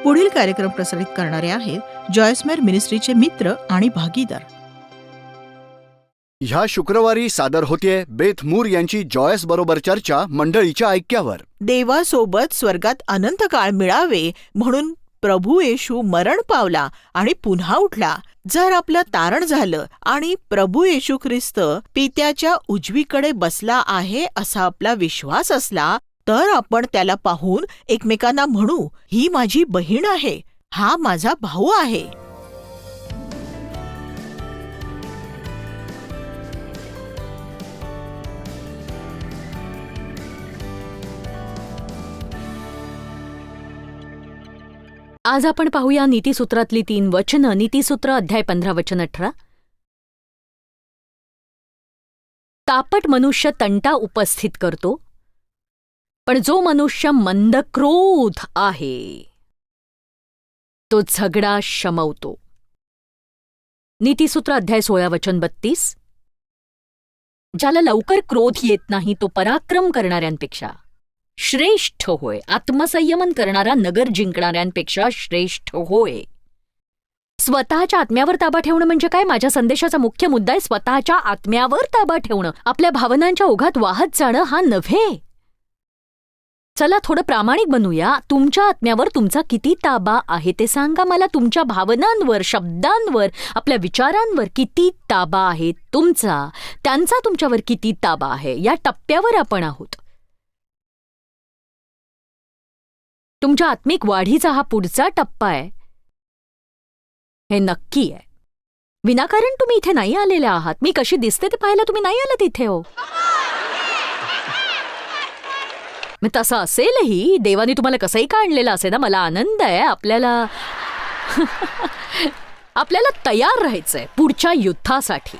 पुढील कार्यक्रम प्रसारित करणारे आहेत जॉयसमेर मिनिस्ट्रीचे मित्र आणि भागीदार. ह्या शुक्रवारी सादर होतीये बेथ मूर यांची जॉयस बरोबर चर्चा मंडळीच्या ऐक्यावर. देवासोबत स्वर्गात अनंत काळ मिळावे म्हणून प्रभू येशू मरण पावला आणि पुन्हा उठला. जर आपलं तारण झालं आणि प्रभू येशू ख्रिस्त पित्याच्या उजवीकडे बसला आहे असा आपला विश्वास असला तर आपण त्याला पाहून एकमेकांना म्हणू, ही माझी बहीण आहे, हा माझा भाऊ आहे. आज आपण पाहूया नीतिसूत्रातली 3 वचनं. नीतिसूत्र अध्याय 15 वचन 18. तापट मनुष्य तंटा उपस्थित करतो, पण जो मनुष्य मंदक्रोध आहे तो झगडा शमवतो. नीतिसूत्र अध्याय 16 वचन 32. ज्याला लवकर क्रोध येत नाही तो पराक्रम करणाऱ्यांपेक्षा श्रेष्ठ होय. आत्मसंयमन करणारा नगर जिंकणाऱ्यांपेक्षा श्रेष्ठ होय. स्वतःच्या आत्म्यावर ताबा ठेवणं म्हणजे काय? माझ्या संदेशाचा मुख्य मुद्दा आहे स्वतःच्या आत्म्यावर ताबा ठेवणं. आपल्या भावनांच्या ओघात वाहत जाणं हा नव्हे. चला थोडं प्रामाणिक बनूया. तुमच्या आत्म्यावर तुमचा किती ताबा आहे ते सांगा मला. तुमच्या भावनांवर, शब्दांवर, आपल्या विचारांवर किती ताबा आहे तुमचा? त्यांचा तुमच्यावर किती ताबा आहे? या टप्प्यावर आपण आहोत. तुमच्या आत्मिक वाढीचा हा पुढचा टप्पा आहे हे नक्की आहे. विनाकारण तुम्ही इथे नाही आलेले आहात. मी कशी दिसते ते पाहायला तुम्ही नाही आलात इथे हो. मग तसं असेलही देवाने तुम्हाला कसंही का आणलेलं असेल ना. मला आनंद आहे. आपल्याला तयार राहायचंय पुढच्या युद्धासाठी.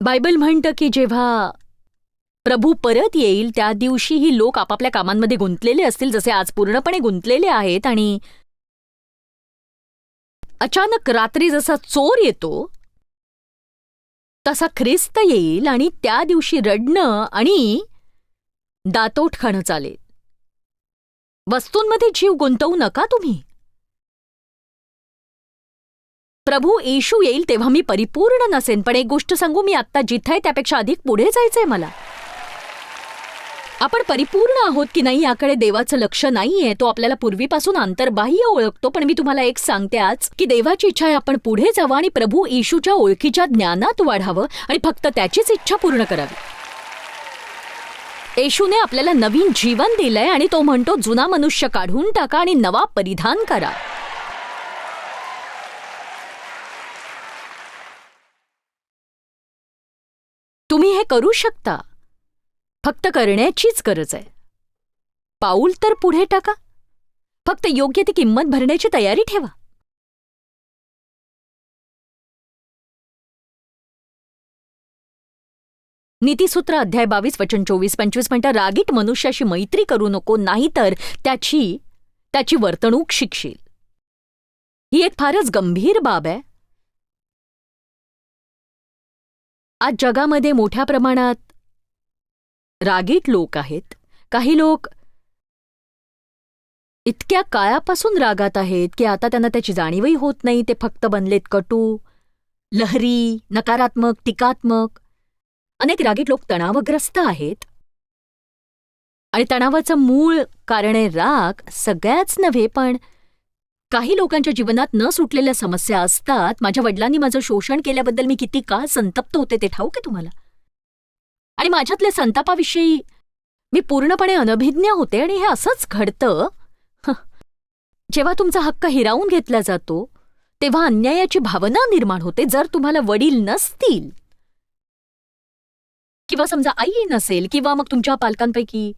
बायबल म्हणतं की जेव्हा प्रभू परत येईल त्या दिवशीही लोक आपापल्या कामांमध्ये गुंतलेले असतील, जसे आज पूर्णपणे गुंतलेले आहेत. आणि अचानक रात्री जसा चोर येतो तसा ख्रिस्त येईल आणि त्या दिवशी रडणं आणि दातोट खाणं चालेल. वस्तूंमध्ये जीव गुंतवू नका तुम्ही. प्रभू येशू येईल तेव्हा मी परिपूर्ण नसेन. पण एक गोष्ट सांगू, मी आत्ता जिथे आहे त्यापेक्षा अधिक पुढे जायचंय मला. आपण परिपूर्ण आहोत की नाही याकडे देवाचं लक्ष नाहीये. तो आपल्याला पूर्वीपासून आंतरबाह्य ओळखतो. पण मी तुम्हाला एक सांगते आज की देवाची इच्छा आहे आपण पुढे जावं आणि प्रभू येशूच्या ओळखीच्या ज्ञानात वाढावं आणि फक्त त्याचीच इच्छा पूर्ण करावी. येशूने आपल्याला नवीन जीवन दिलंय आणि तो म्हणतो जुना मनुष्य काढून टाका आणि नवा परिधान करा. तुम्ही हे करू शकता. फक्त करण्याचीच गरज आहे. पाऊल तर पुढे टाका. फक्त योग्य ती किंमत भरण्याची तयारी ठेवा. नीतिसूत्र अध्याय 22 वचन 24-25 म्हणतं, रागीट मनुष्याशी मैत्री करू नको, नाहीतर त्याची वर्तणूक शिकशील. ही एक फारच गंभीर बाब आहे. आज जगामध्ये मोठ्या प्रमाणात रागीट लोक आहेत. काही लोक इतक्या काळापासून रागात आहेत की आता त्यांना त्याची जाणीवही होत नाही. ते फक्त बनलेत कटू, लहरी, नकारात्मक, टीकात्मक. अनेक रागीट लोक तणावग्रस्त आहेत आणि तणावाचं मूळ कारण आहे राग. सगळ्याच नव्हे, पण काही लोकांच्या जीवनात न सुटलेल्या समस्या असतात. माझ्या वडिलांनी माझं शोषण केल्याबद्दल मी किती काळ संतप्त होते ते ठाऊक आहे तुम्हाला. आणि माझ्यातल्या संतापाविषयी मी पूर्णपणे अनभिज्ञ होते. आणि हे असंच घडतं जेव्हा तुमचा हक्क हिरावून घेतला जातो तेव्हा अन्यायाची भावना निर्माण होते. जर तुम्हाला वडील नसतील किंवा समजा आई नसेल किंवा मग तुमच्या पालकांपैकी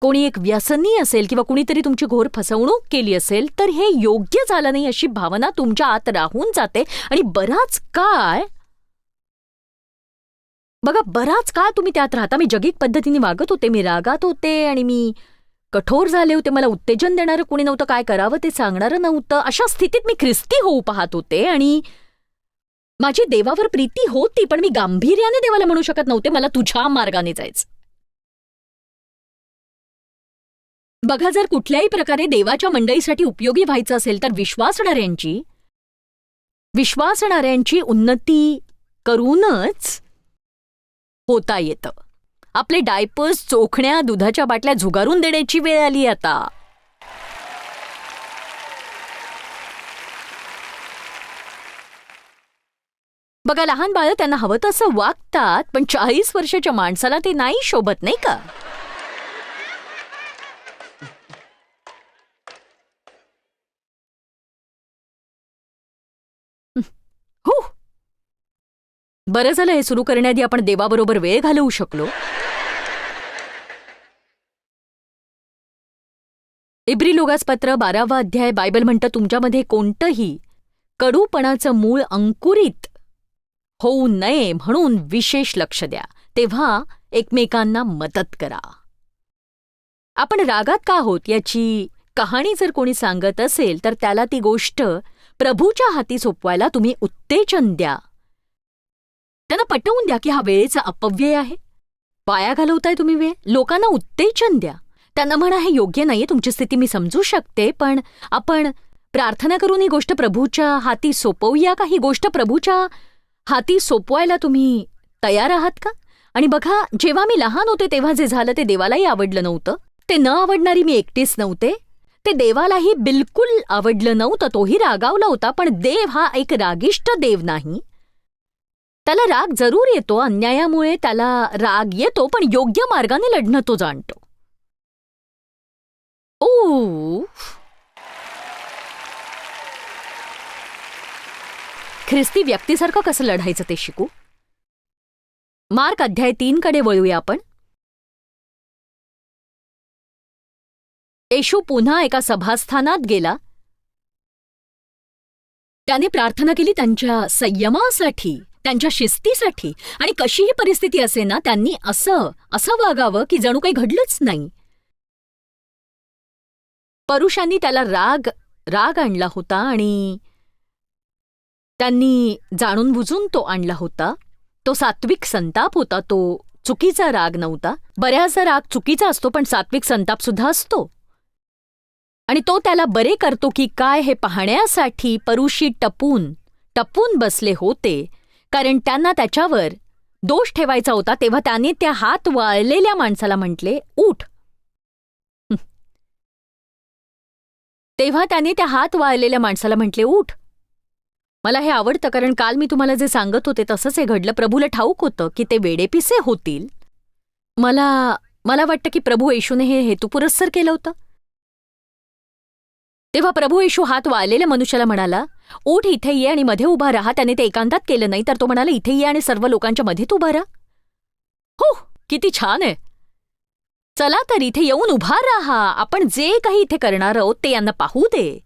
कोणी एक व्यसनी असेल किंवा कुणीतरी तुमची घोर फसवणूक केली असेल तर हे योग्य झालं नाही अशी भावना तुमच्या आत राहून जाते. आणि बराच काळ तुम्ही त्यात राहता. मी जगिक पद्धतीने वागत होते, मी रागात होते आणि मी कठोर झाले होते. मला उत्तेजन देणारं कुणी नव्हतं, काय करावं ते सांगणारं नव्हतं. अशा स्थितीत मी ख्रिस्ती होऊ पाहत होते आणि माझी देवावर प्रीती होती, पण मी गांभीर्याने देवाला म्हणू शकत नव्हते मला तुझ्या मार्गाने जायचं. बघा, जर कुठल्याही प्रकारे देवाच्या मंडळीसाठी उपयोगी व्हायचं असेल तर विश्वासणाऱ्यांची उन्नती करूनच होता येतं. आपले डायपर्स, चोखण्या, दुधाच्या बाटल्या झुगारून देण्याची वेळ आली आता. बघा, लहान बाळं त्यांना हवं तसं वागतात, पण 40 वर्षाच्या माणसाला ते नाही शोभत, नाही का? हो, बरं झालं हे सुरू करण्याआधी आपण देवाबरोबर वेळ घालवू शकलो. इब्री-लोकासपत्र 12वा अध्याय. बायबल म्हणतं, तुमच्यामध्ये कोणतंही कडूपणाचं मूळ अंकुरित होऊ नये म्हणून विशेष लक्ष द्या. तेव्हा एकमेकांना मदत करा. आपण रागात का आहोत याची कहाणी जर कोणी सांगत असेल तर त्याला ती गोष्ट प्रभूच्या हाती सोपवायला तुम्ही उत्तेजन द्या. त्यांना पटवून द्या की हा वेळेचा अपव्यय आहे, वाया घालवताय तुम्ही वेळ. लोकांना उत्तेजन द्या. त्यांना म्हणा, हे योग्य नाहीये, तुमची स्थिती मी समजू शकते, पण आपण प्रार्थना करून ही गोष्ट प्रभूच्या हाती सोपवूया का? ही गोष्ट प्रभूच्या हाती सोपवायला तुम्ही तयार आहात का? आणि बघा, जेव्हा मी लहान होते तेव्हा जे झालं ते देवालाही आवडलं नव्हतं. ते न आवडणारी मी एकटीच नव्हते, ते देवालाही बिलकुल आवडलं नव्हतं. तोही रागावला होता. पण देव हा एक रागिष्ट देव नाही. त्याला राग जरूर येतो, अन्यायामुळे त्याला राग येतो, पण योग्य मार्गाने लढणं तो जाणतो. ख्रिस्ती व्यक्तीसारखं कसं लढायचं ते शिकू. मार्क अध्याय 3 कडे वळूया आपण. येशू पुन्हा एका सभास्थानात गेला. त्याने प्रार्थना केली त्यांच्या संयमासाठी, त्यांच्या शिस्तीसाठी. आणि कशीही परिस्थिती असे ना, त्यांनी असं वागावं की जणू काही घडलंच नाही. परुषांनी त्याला राग आणला होता आणि त्यांनी जाणून बुजून तो आणला होता. तो सात्विक संताप होता, तो चुकीचा राग नव्हता. बऱ्याचदा राग चुकीचा असतो, पण सात्विक संताप सुद्धा असतो. आणि तो त्याला बरे करतो की काय हे पाहण्यासाठी परुषी टपून बसले होते, कारण त्यांना त्याच्यावर दोष ठेवायचा होता. तेव्हा त्याने त्या हात वाळलेल्या माणसाला म्हटले, उठ. उठ. मला हे आवडतं, कारण काल मी तुम्हाला जे सांगत होते तसंच हे घडलं. प्रभूला ठाऊक होतं की ते वेडेपिसे होतील. मला वाटतं की प्रभू येशूने हे हेतुपुरस्सर केलं होतं. तेव्हा प्रभू येशू हात वाळलेल्या मनुष्याला म्हणाला, उठ, इथे ये आणि मध्ये उभा राहा. त्याने ते एकांतात केलं नाही, तर तो म्हणाला, इथे ये आणि सर्व लोकांच्या मध्येत उभा राहा. हो, किती छान आहे. चला तर इथे येऊन उभा राहा. आपण जे काही इथे करणार आहोत ते यांना पाहू दे.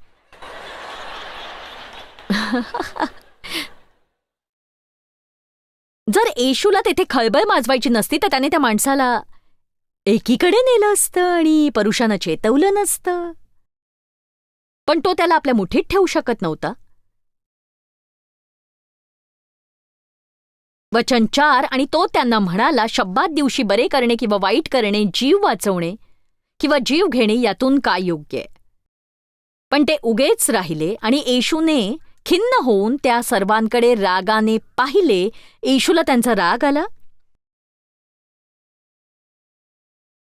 जर येशूला तेथे खळबळ माजवायची नसती तर त्याने त्या माणसाला एकीकडे नेलं असतं आणि परुषानं चेतवलं नसतं. पण तो त्याला आपल्या मुठीत ठेवू शकत नव्हता. वचन 4. आणि तो त्यांना म्हणाला, शब्बात दिवशी बरे करणे किंवा वाईट करणे, जीव वाचवणे किंवा जीव घेणे, यातून काय योग्य आहे? पण ते उगेच राहिले. आणि येशूने खिन्न होऊन त्या सर्वांकडे रागाने पाहिले. येशूला त्यांचा राग आला.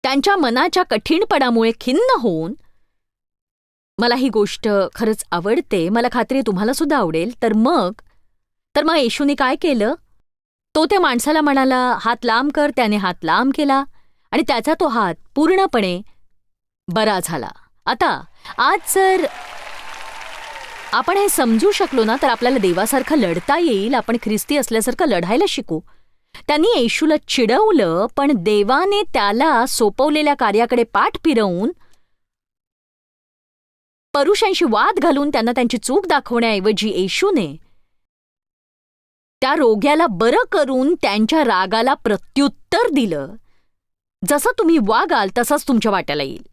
त्यांच्या मनाच्या कठीणपणामुळे खिन्न होऊन, मला ही गोष्ट खरंच आवडते, मला खात्री आहे तुम्हाला सुद्धा आवडेल. तर मग येशूने काय केलं? तो त्या माणसाला म्हणाला, हात लांब कर. त्याने हात लांब केला आणि त्याचा तो हात पूर्णपणे बरा झाला. आता आज जर आपण हे समजू शकलो ना, तर आपल्याला देवासारखं लढता येईल. आपण ख्रिस्ती असल्यासारखं लढायला शिकू. त्यांनी येशूला चिडवलं, पण देवाने त्याला सोपवलेल्या कार्याकडे पाठ फिरवून परुषांशी वाद घालून त्यांना त्यांची चूक दाखवण्याऐवजी येशूने त्या रोग्याला बरं करून त्यांच्या रागाला प्रत्युत्तर दिलं. जसं तुम्ही वागाल तसंच तुमच्या वाट्याला येईल.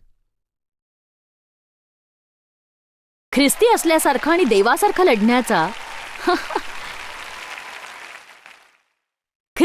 ख्रिस्ती असल्यासारखं आणि देवासारखं लढण्याचा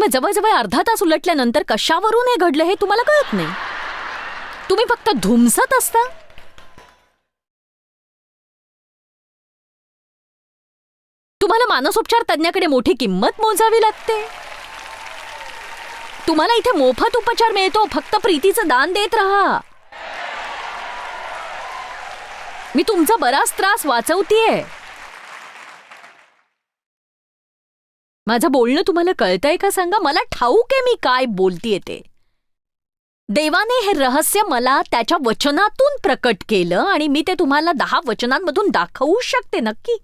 मग जवळजवळ अर्धा तास उलटल्यानंतर कशावरून हे घडलं हे तुम्हाला कळत नाही. तुम्ही फक्त धुमसत असता. तुम्हाला मानसोपचार तज्ञाकडे मोठी किंमत मोजावी लागते. तुम्हाला इथे मोफत उपचार मिळतो, फक्त प्रीतीचं दान देत राहा. मी तुमचा बराच त्रास वाचवतेय. माझं बोलणं तुम्हाला कळतंय का सांगा? मला ठाऊक आहे मी काय बोलतेय ते. देवाने हे रहस्य मला त्याच्या वचनातून प्रकट केलं आणि मी ते तुम्हाला 10 वचनांमधून दाखवू शकते नक्की.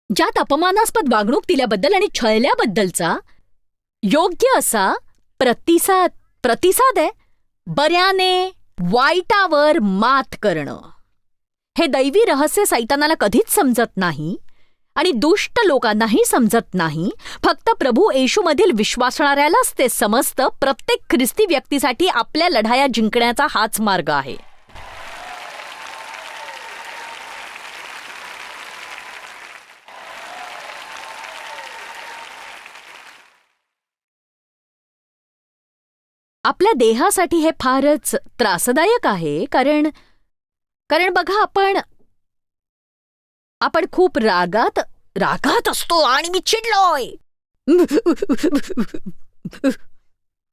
ज्यात अपमानास्पद वागणूक दिल्याबद्दल आणि छळल्याबद्दलचा योग्य असा प्रतिसाद आहे. बऱ्याने वाईटावर मात करणं हे दैवी रहस्य सैतानाला कधीच समजत नाही आणि दुष्ट लोकांनाही समजत नाही. फक्त प्रभू येशूमधील विश्वासणाऱ्यालाच ते समजतं. प्रत्येक ख्रिस्ती व्यक्तीसाठी आपल्या लढाया जिंकण्याचा हाच मार्ग आहे. आपल्या देहासाठी हे फारच त्रासदायक आहे. कारण बघा, आपण खूप रागात असतो आणि मी चिडलोय.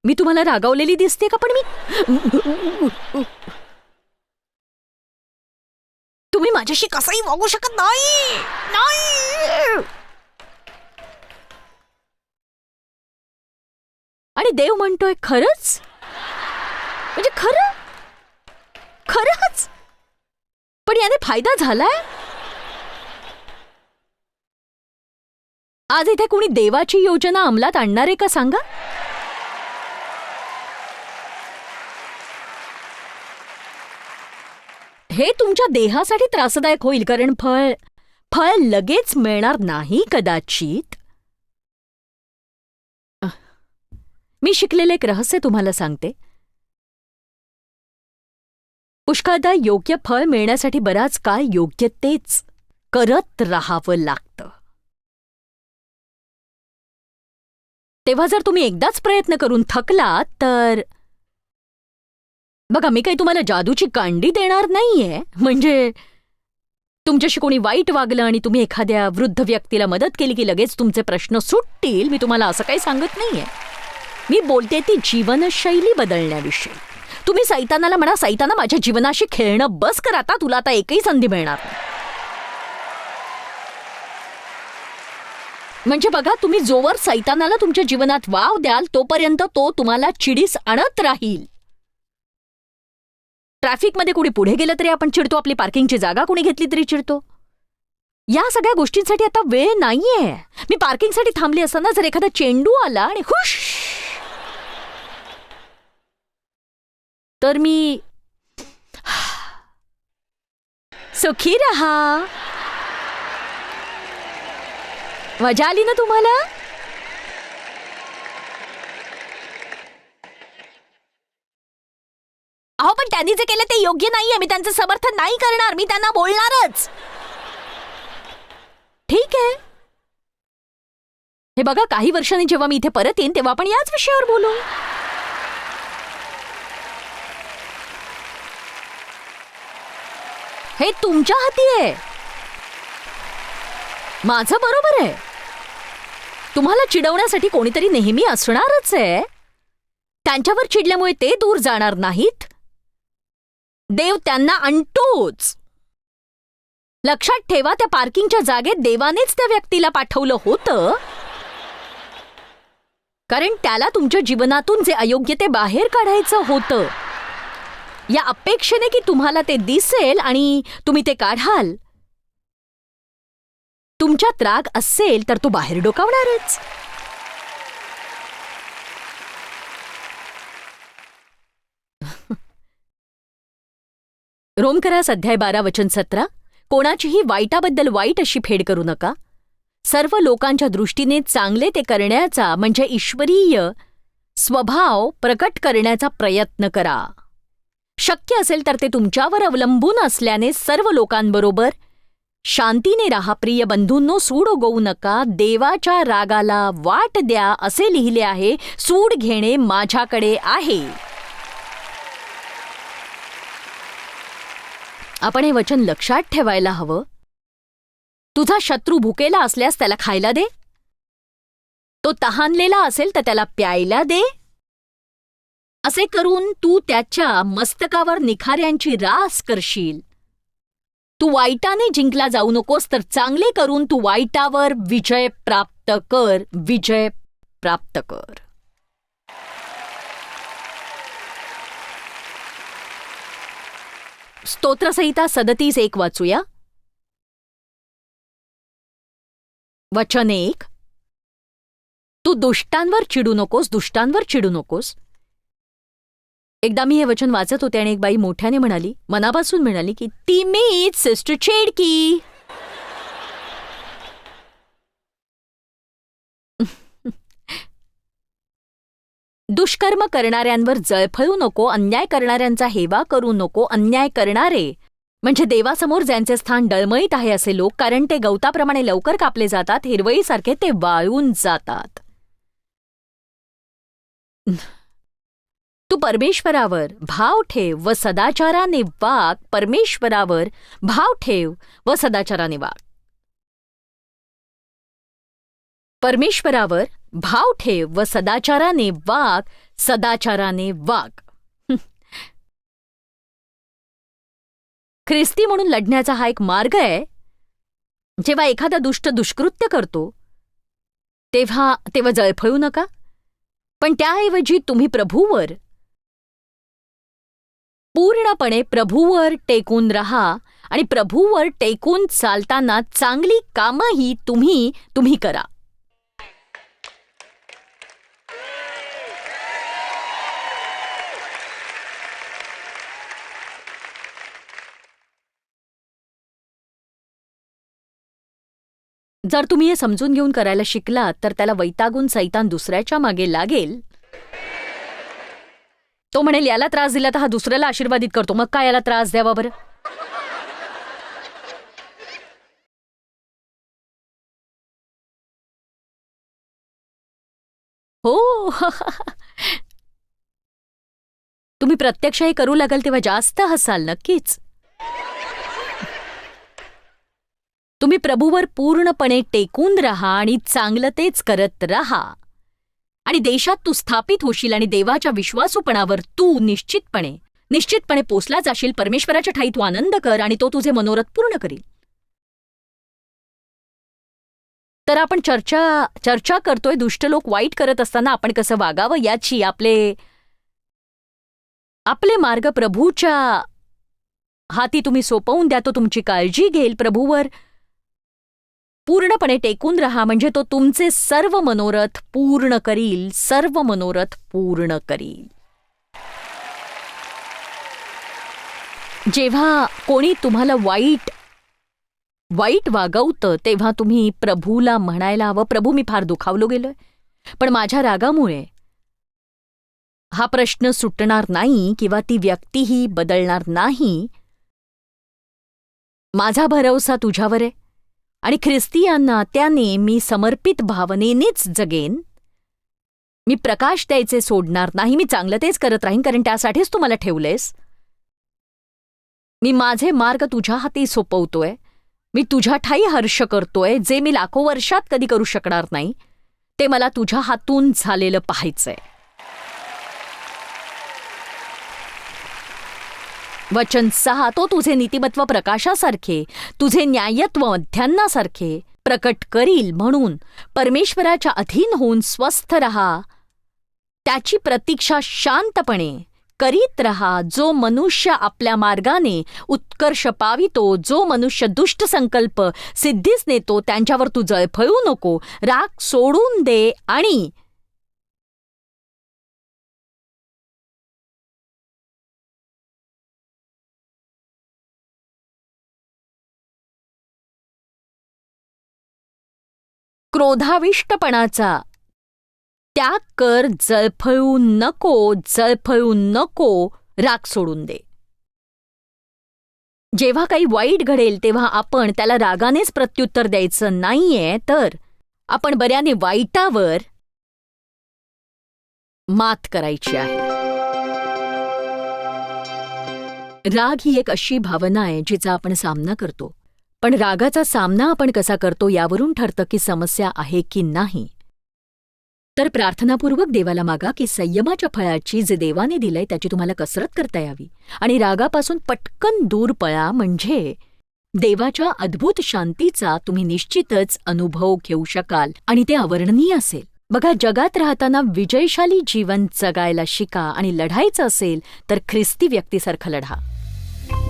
मी तुम्हाला रागावलेली दिसते का? पण तुम्ही माझ्याशी कसंही वागू शकत नाही. आणि देव म्हणतोय खरंच, म्हणजे खरंच. पण याने फायदा झालाय? आज इथे कोणी देवाची योजना अंमलात आणणार आहे का सांगा? हे तुमच्या देहासाठी त्रासदायक होईल, कारण फळ लगेच मिळणार नाही कदाचित. मी शिकलेले एक रहस्य तुम्हाला सांगते. पुष्कळदा योग्य फळ मिळण्यासाठी बराच काळ योग्य तेच करत राहावं लागतं. तेव्हा जर तुम्ही एकदाच प्रयत्न करून थकलात तर बघा, मी काही तुम्हाला जादूची कांडी देणार नाहीये. म्हणजे तुमच्याशी कोणी वाईट वागलं आणि तुम्ही एखाद्या वृद्ध व्यक्तीला मदत केली की लगेच तुमचे प्रश्न सुटतील, मी तुम्हाला असं काही सांगत नाहीये. मी बोलते ती जीवनशैली बदलण्याविषयी. तुम्ही सैतानाला म्हणा, सैताना माझ्या जीवनाशी खेळणं बस कर आता, तुला आता एकही संधी मिळणार नाही. म्हणजे बघा, तुम्ही जोवर सैतानाला तुमच्या जीवनात वाव द्याल तोपर्यंत तो तुम्हाला चिडीस आणत राहील. ट्रॅफिकमध्ये कोणी पुढे गेलं तरी आपण चिडतो, आपली पार्किंगची जागा कोणी घेतली तरी चिडतो. या सगळ्या गोष्टींसाठी आता वेळ नाहीये. मी पार्किंगसाठी थांबली असताना जर एखादा चेंडू आला आणि हुश, तर मी सुखी रहा. मजा आली ना तुम्हाला? अहो, पण त्यांनी जे केलं ते योग्य नाहीये. मी त्यांचं समर्थन नाही करणार. मी त्यांना बोलणारच. ठीक आहे. हे बघा, काही वर्षांनी जेव्हा मी इथे परत येईन तेव्हा आपण याच विषयावर बोलू. हे तुमच्या हाती आहे. माझं बरोबर आहे. तुम्हाला चिडवण्यासाठी कोणीतरी नेहमी असणारच आहे. त्यांच्यावर चिडल्यामुळे ते दूर जाणार नाहीत. देव त्यांना आणतोच. लक्षात ठेवा, त्या पार्किंगच्या जागेत देवानेच त्या व्यक्तीला पाठवलं होतं, कारण त्याला तुमच्या जीवनातून जे अयोग्य ते बाहेर काढायचं होतं. या अपेक्षेने की तुम्हाला ते दिसेल आणि तुम्ही ते काढाल. तुमच्यात राग असेल तर तो बाहेर डोकावणारच. रोमकरास अध्याय 12 वचन 17. कोणाचीही वाईटाबद्दल वाईट अशी फेड करू नका. सर्व लोकांच्या दृष्टीने चांगले ते करण्याचा म्हणजे ईश्वरीय स्वभाव प्रकट करण्याचा प्रयत्न करा. शक्य असेल तर ते तुमच्यावर अवलंबून असल्याने सर्व लोकांबरोबर शांतीने राहा प्रिय बंधूंनो, सूड उगवू नका, देवाच्या रागाला वाट द्या असे लिहिले आहे. सूड घेणे माझ्याकडे आहे. आपण हे वचन लक्षात ठेवायला हवं. तुझा शत्रू भुकेला असल्यास त्याला खायला दे, तो तहानलेला असेल तर त्याला प्यायला दे. असे करून तू त्याच्या मस्तकावर निखाऱ्यांची रास करशील. तू वाईटाने जिंकला जाऊ नकोस, तर चांगले करून तू वाईटावर विजय प्राप्त कर, विजय प्राप्त कर. स्तोत्रसंहिता 37:1 वाचूया. वचन 1. तू दुष्टांवर चिडू नकोस, दुष्टांवर चिडू नकोस. एकदा मी हे वचन वाचत होते आणि एक बाई मोठ्याने म्हणाली, मनापासून म्हणाली की ती मीच, सिस्टर चेडकी. दुष्कर्म करणाऱ्यांवर जळफळू नको, अन्याय करणाऱ्यांचा हेवा करू नको. अन्याय करणारे म्हणजे देवासमोर ज्यांचे स्थान डळमळीत आहे असे लोक, कारण ते गवताप्रमाणे लवकर कापले जातात, हिरवळीसारखे ते वाळून जातात. तू परमेश्वरावर भाव ठेव व सदाचाराने वाग. परमेश्वरावर भाव ठेव व सदाचाराने वाग. परमेश्वरावर भाव ठेव व सदाचाराने वाग, सदाचाराने वाग. ख्रिस्ती म्हणून लढण्याचा हा एक मार्ग आहे. जेव्हा एखादा दुष्ट दुष्कृत्य करतो तेव्हा जळफळू नका, पण त्याऐवजी तुम्ही प्रभूवर, पूर्णपणे प्रभूवर टेकून राहा आणि प्रभूवर टेकून चालताना चांगली कामंही तुम्ही करा. जर तुम्ही हे समजून घेऊन करायला शिकलात तर त्याला वैतागून सैतान दुसऱ्याच्या मागे लागेल. तो म्हणेल याला त्रास दिला तर हा दुसऱ्याला आशीर्वादित करतो, मग काय याला त्रास द्यावा बरं. हो. तुम्ही प्रत्यक्ष हे करू लागाल तेव्हा जास्त हसाल नक्कीच. तुम्ही प्रभूवर पूर्णपणे टेकून राहा आणि चांगलं तेच करत राहा आणि देशात तू स्थापित होशील आणि देवाच्या विश्वासूपणावर तू निश्चितपणे पोचला जाशील. परमेश्वराच्या ठाई तू आनंद कर आणि तो तुझे मनोरथ पूर्ण करील. तर आपण चर्चा करतोय दुष्ट लोक वाईट करत असताना आपण कसं वागावं याची. आपले मार्ग प्रभूच्या हाती तुम्ही सोपवून द्या, तो तुमची काळजी घेईल. प्रभूवर पूर्णपणे टेकून राहा म्हणजे तो तुमचे सर्व मनोरथ पूर्ण करील, सर्व मनोरथ पूर्ण करील. जेव्हा कोणी तुम्हाला वाईट वागवतं तेव्हा तुम्ही प्रभूला म्हणायला हवं, प्रभू मी फार दुखावलो गेलोय, पण माझ्या रागामुळे हा प्रश्न सुटणार नाही किंवा ती व्यक्तीही बदलणार नाही. माझा भरवसा तुझ्यावर आहे आणि ख्रिस्तियांना त्याने मी समर्पित भावनेनेच जगेन. मी प्रकाश द्यायचे सोडणार नाही. मी चांगलं तेच करत राहीन कारण त्यासाठीच तू मला ठेवलेस. मी माझे मार्ग तुझ्या हाती सोपवतोय. मी तुझ्या ठाई हर्ष करतोय. जे मी लाखो वर्षात कधी करू शकणार नाही ते मला तुझ्या हातून झालेलं पाहायचंय. वचन 6. तो तुझे नीतिमत्व प्रकाशासारखे, तुझे न्यायत्व मध्यान्नासारखे प्रकट करील. म्हणून परमेश्वराच्या अधीन होऊन स्वस्थ रहा, त्याची प्रतीक्षा शांतपणे करीत रहा. जो मनुष्य आपल्या मार्गाने उत्कर्ष पावितो, जो मनुष्य दुष्ट संकल्प सिद्धीस नेतो, त्यांच्यावर तू जळफळू नको. राग सोडून दे आणि क्रोधाविष्टपणाचा त्याग कर. जळफळू नको, राग सोडून दे. जेव्हा काही वाईट घडेल तेव्हा आपण त्याला रागानेच प्रत्युत्तर द्यायचं नाहीये, तर आपण बऱ्याने वाईटावर मात करायची आहे. राग ही एक अशी भावना आहे जिचा आपण सामना करतो. पण रागाचा सामना आपण कसा करतो यावरून ठरतं की समस्या आहे की नाही. तर प्रार्थनापूर्वक देवाला मागा की संयमाच्या फळाची जे देवाने दिलंय त्याची तुम्हाला कसरत करता यावी आणि रागापासून पटकन दूर पळा, म्हणजे देवाच्या अद्भुत शांतीचा तुम्ही निश्चितच अनुभव घेऊ शकाल आणि ते अवर्णनीय असेल. बघा, जगात राहताना विजयशाली जीवन जगायला शिका आणि लढायचं असेल तर ख्रिस्ती व्यक्तीसारखं लढा.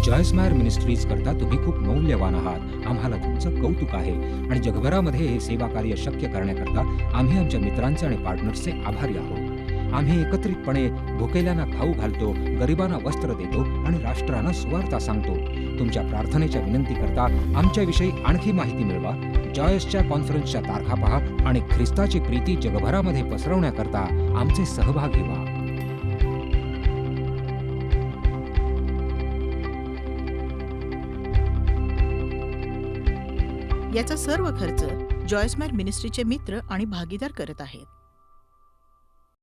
जॉयस मायर मिनिस्ट्रीज करता तुम्ही खूप मौल्यवान आहात. आम्हाला तुमचं कौतुक आहे आणि जगभरामध्ये हे सेवा कार्य शक्य करण्याकरता आम्ही आमच्या मित्रांचे आणि पार्टनर्सचे आभारी आहोत. आम्ही एकत्रितपणे भुकेल्यांना खाऊ घालतो, गरिबांना वस्त्र देतो आणि राष्ट्रांना सुवार्ता सांगतो. तुमच्या प्रार्थनेच्या विनंती करता आमच्याविषयी आणखी माहिती मिळवा. जॉयसच्या कॉन्फरन्सच्या तारखा पहा आणि ख्रिस्ताची प्रीती जगभरामध्ये पसरवण्याकरता आमचे सहभागी व्हा. याचा सर्व खर्च जॉयस मायर मिनिस्ट्रीचे मित्र आणि भागीदार करत आहेत.